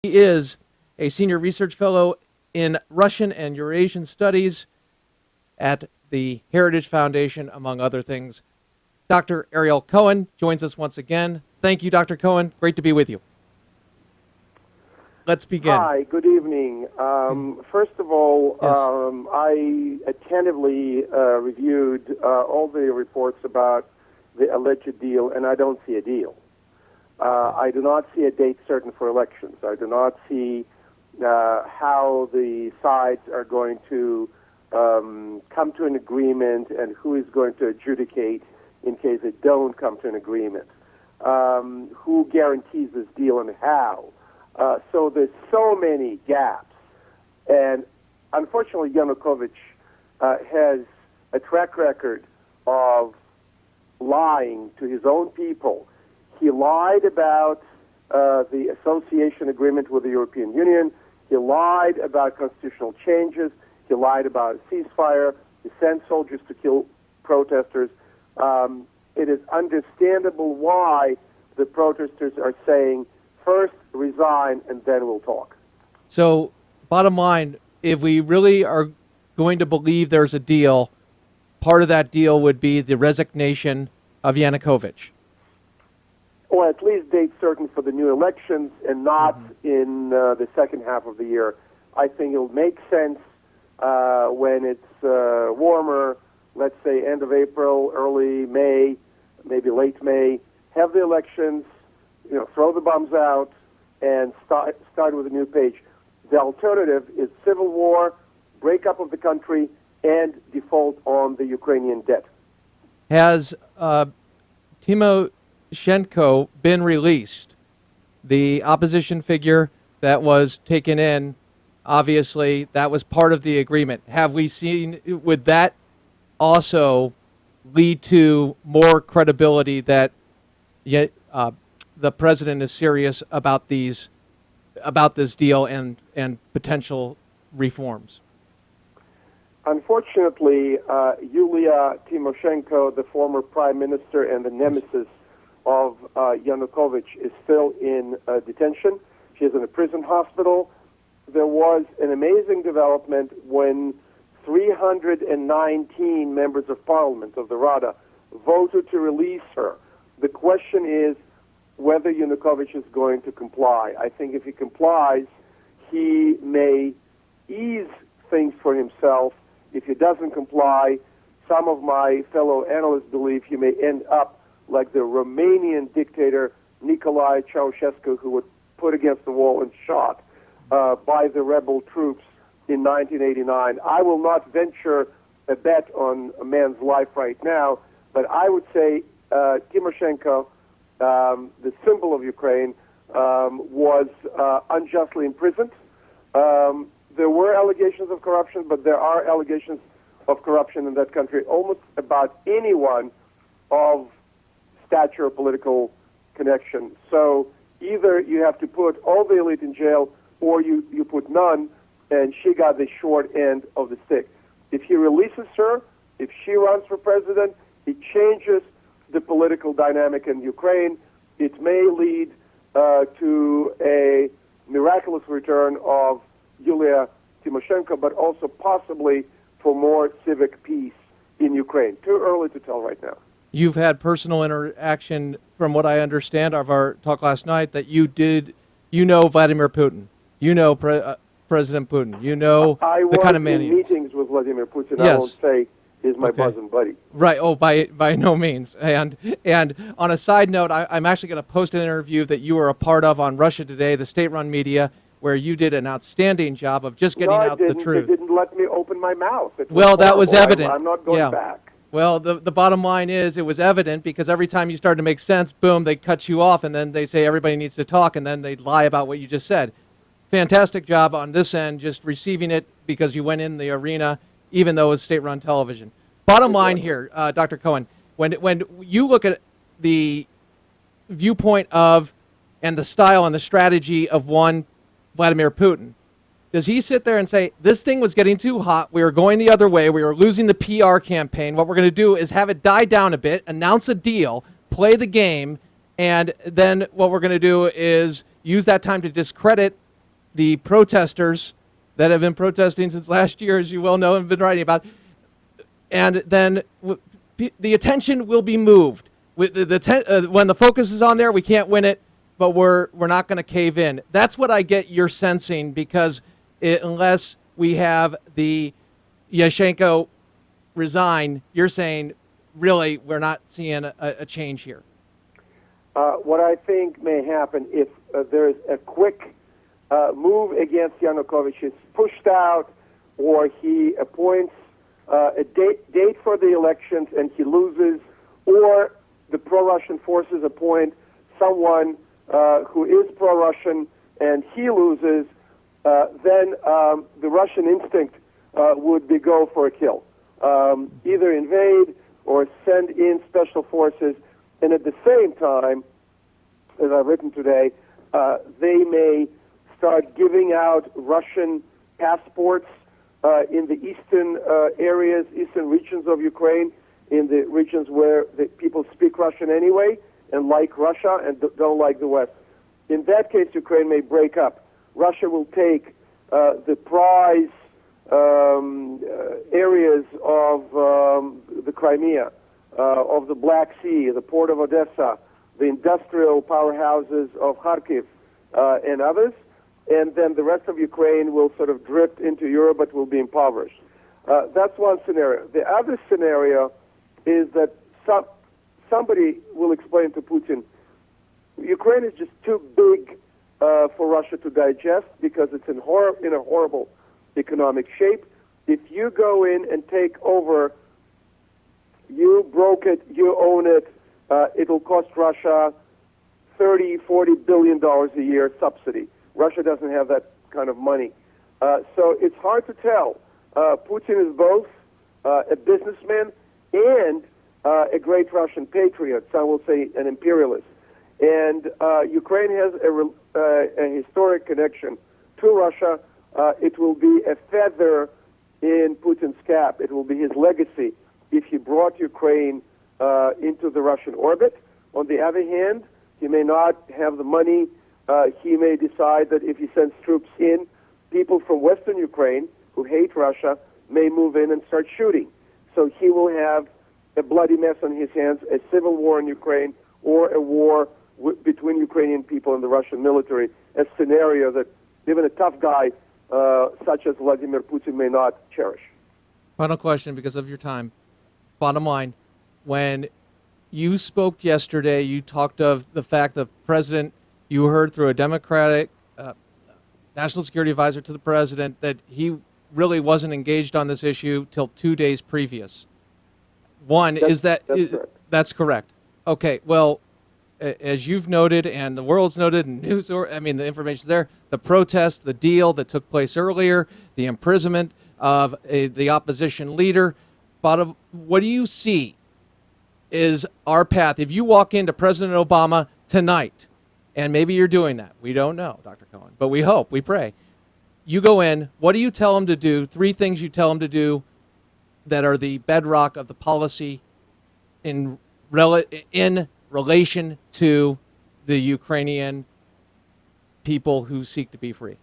He is a senior research fellow in Russian and Eurasian studies at the Heritage Foundation, among other things. Dr. Ariel Cohen joins us once again. Thank you, Dr. Cohen. Great to be with you. Let's begin. Hi, good evening. First of all, yes. I attentively reviewed all the reports about the alleged deal, and I don't see a deal. I do not see a date certain for elections. I do not see how the sides are going to come to an agreement and who is going to adjudicate in case they don't come to an agreement. Who guarantees this deal and how? So there's so many gaps. And unfortunately, Yanukovych has a track record of lying to his own people. He lied about the association agreement with the European Union. He lied about constitutional changes. He lied about a ceasefire. He sent soldiers to kill protesters. It is understandable why the protesters are saying, first resign and then we'll talk. So, bottom line, if we really are going to believe there's a deal, part of that deal would be the resignation of Yanukovych. Or at least date certain for the new elections and not in the second half of the year. I think it'll make sense when it's warmer, let's say end of April, early May, maybe late May, have the elections, throw the bombs out and start with a new page. The alternative is civil war, breakup of the country, and default on the Ukrainian debt. Has Timoshenko been released? The opposition figure that was taken in, obviously, that was part of the agreement. Have we seen, would that also lead to more credibility that the president is serious about this deal and potential reforms? Unfortunately, Yulia Tymoshenko, the former prime minister and the nemesis of Yanukovych, is still in detention. She is in a prison hospital. There was an amazing development when 319 members of parliament of the Rada voted to release her. The question is whether Yanukovych is going to comply. I think if he complies, he may ease things for himself. If he doesn't comply, some of my fellow analysts believe he may end up like the Romanian dictator Nicolae Ceausescu, who was put against the wall and shot by the rebel troops in 1989. I will not venture a bet on a man's life right now, but I would say Tymoshenko, the symbol of Ukraine, was unjustly imprisoned. There were allegations of corruption, but there are allegations of corruption in that country almost about anyone of stature or political connection. So either you have to put all the elite in jail or you put none, and she got the short end of the stick. If he releases her, if she runs for president, it changes the political dynamic in Ukraine. It may lead to a miraculous return of Yulia Tymoshenko, but also possibly for more civic peace in Ukraine. Too early to tell right now. You've had personal interaction, from what I understand of our talk last night, that you know Vladimir Putin. You know President Putin. You know the kind of man he is. I was in meetings with Vladimir Putin. Yes. I won't say he's my bosom buddy. Right. Oh, by no means. And on a side note, I'm actually going to post an interview that you were a part of on Russia Today, the state-run media, where you did an outstanding job of just getting out the truth. They didn't let me open my mouth. Well, that was evident. I'm not going back. Well, the bottom line is it was evident because every time you started to make sense, boom, they cut you off, and then they say everybody needs to talk, and then they lie about what you just said. Fantastic job on this end, just receiving it because you went in the arena, even though it was state-run television. Bottom line here, Dr. Cohen, when you look at the viewpoint of and the style and the strategy of one Vladimir Putin, does he sit there and say, this thing was getting too hot, we were going the other way, we were losing the PR campaign, what we're going to do is have it die down a bit, announce a deal, play the game, and then what we're going to do is use that time to discredit the protesters that have been protesting since last year, as you well know and been writing about, and then the attention will be moved. When the focus is on there, we can't win it, but we're not going to cave in. That's what I get you're sensing, because unless we have the Yushchenko resign, you're saying, really, we're not seeing a change here. What I think may happen if there's a quick move against Yanukovych is pushed out, or he appoints a date for the elections and he loses, or the pro-Russian forces appoint someone who is pro-Russian and he loses, then the Russian instinct would be go for a kill. Either invade or send in special forces, and at the same time, as I've written today, they may start giving out Russian passports in the eastern areas, eastern regions of Ukraine, in the regions where the people speak Russian anyway and like Russia and don't like the West. In that case, Ukraine may break up. Russia will take the prize areas of the Crimea, of the Black Sea, the port of Odessa, the industrial powerhouses of Kharkiv and others, and then the rest of Ukraine will sort of drift into Europe but will be impoverished. That's one scenario. The other scenario is that somebody will explain to Putin, Ukraine is just too big for Russia to digest because it's in a horrible economic shape. If you go in and take over, you broke it, you own it, it'll cost Russia $30-40 billion a year subsidy. Russia doesn't have that kind of money. So it's hard to tell. Putin is both a businessman and a great Russian patriot, some will say an imperialist. And Ukraine has a historic connection to Russia. It will be a feather in Putin's cap. It will be his legacy if he brought Ukraine into the Russian orbit. On the other hand, he may not have the money. He may decide that if he sends troops in, people from Western Ukraine who hate Russia may move in and start shooting. So he will have a bloody mess on his hands, a civil war in Ukraine, or a war between Ukrainian people and the Russian military, a scenario that even a tough guy such as Vladimir Putin may not cherish. Final question, because of your time. Bottom line, when you spoke yesterday, you talked of the fact that President, you heard through a Democratic national security advisor to the president that he really wasn't engaged on this issue till 2 days previous. That's correct. Okay, well, as you've noted and the world's noted and the information's there, the protest, the deal that took place earlier, the imprisonment of the opposition leader, what do you see is our path? If you walk into President Obama tonight, and maybe you're doing that, we don't know, Dr. Cohen, but we hope, we pray. You go in, what do you tell him to do? 3 things you tell him to do that are the bedrock of the policy in relation to the Ukrainian people who seek to be free?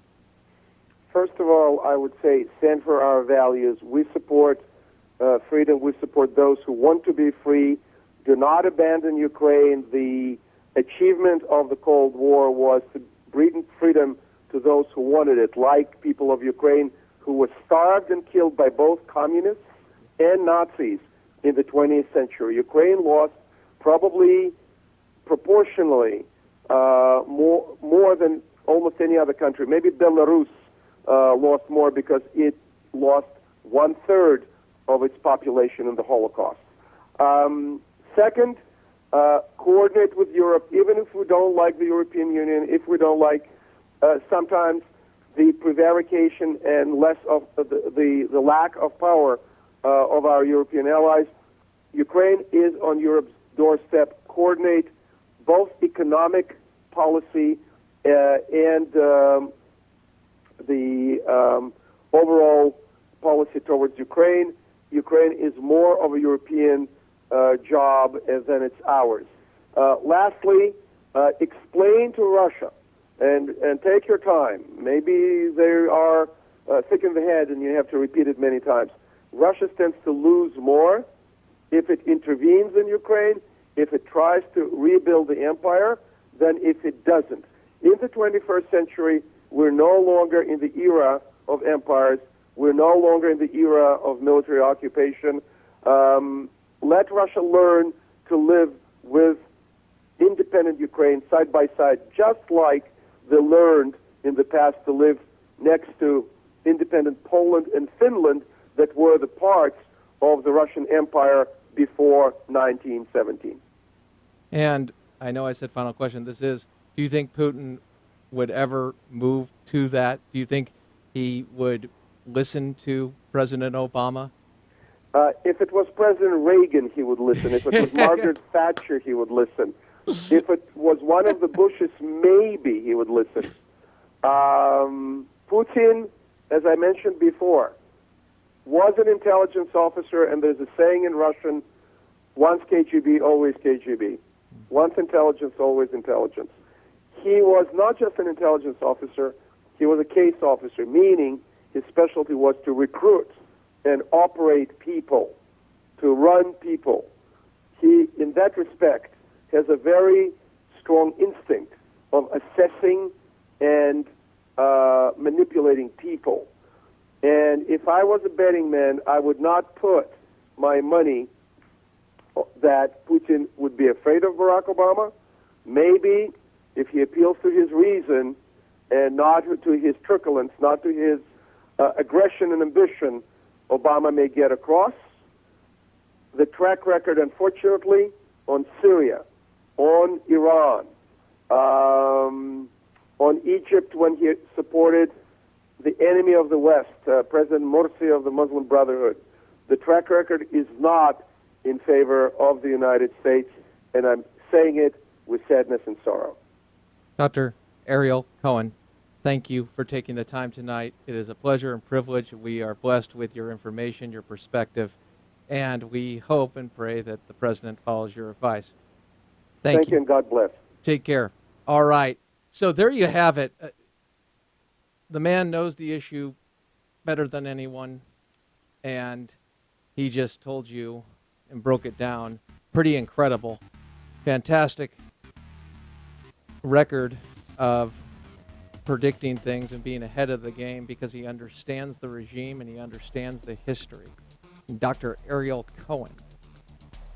First of all, I would say stand for our values. We support freedom. We support those who want to be free. Do not abandon Ukraine. The achievement of the Cold War was to bring freedom to those who wanted it, like people of Ukraine who were starved and killed by both communists and Nazis in the 20th century. Ukraine lost probably proportionally more than almost any other country. Maybe Belarus lost more because it lost 1/3 of its population in the Holocaust. Second, coordinate with Europe, even if we don't like the European Union, if we don't like sometimes the prevarication and less of the lack of power of our European allies. Ukraine is on Europe's doorstep. Coordinate both economic policy and the overall policy towards Ukraine. Ukraine is more of a European job than it's ours. Lastly, explain to Russia and take your time. Maybe they are thick in the head and you have to repeat it many times. Russia tends to lose more if it intervenes in Ukraine, if it tries to rebuild the empire, than if it doesn't. In the 21st century, we're no longer in the era of empires. We're no longer in the era of military occupation. Let Russia learn to live with independent Ukraine side by side, just like they learned in the past to live next to independent Poland and Finland that were the parts of the Russian Empire before 1917. And I know I said final question. This is, do you think Putin would ever move to that? Do you think he would listen to President Obama? If it was President Reagan, he would listen. If it was Margaret Thatcher, he would listen. If it was one of the Bushes, maybe he would listen. Putin, as I mentioned before, was an intelligence officer, and there's a saying in Russian, once KGB, always KGB. Once intelligence, always intelligence. He was not just an intelligence officer, he was a case officer, meaning his specialty was to recruit and operate people, to run people. He, in that respect, has a very strong instinct of assessing and manipulating people. And if I was a betting man, I would not put my money that Putin would be afraid of Barack Obama. Maybe if he appeals to his reason and not to his truculence, not to his aggression and ambition, Obama may get across. The track record, unfortunately, on Syria, on Iran, on Egypt when he supported the enemy of the West, President Morsi of the Muslim Brotherhood. The track record is not in favor of the United States, and I'm saying it with sadness and sorrow. Dr. Ariel Cohen, thank you for taking the time tonight. It is a pleasure and privilege. We are blessed with your information, your perspective, and we hope and pray that the President follows your advice. Thank you, and God bless. Take care. All right. So there you have it. The man knows the issue better than anyone, and he just told you and broke it down. Pretty incredible. Fantastic record of predicting things and being ahead of the game because he understands the regime and he understands the history. Dr. Ariel Cohen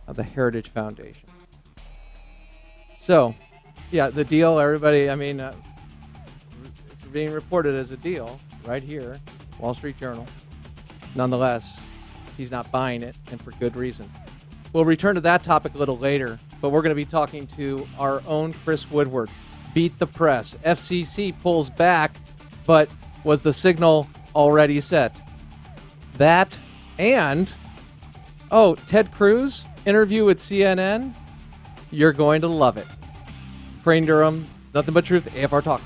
of the Heritage Foundation. So, yeah, the deal, everybody, I mean, it's being reported as a deal right here, Wall Street Journal. Nonetheless, he's not buying it, and for good reason. We'll return to that topic a little later, but we're going to be talking to our own Chris Woodward. Beat the press. FCC pulls back, but was the signal already set? That and, Ted Cruz interview with CNN. You're going to love it. Crane Durham, nothing but truth, AFR Talk.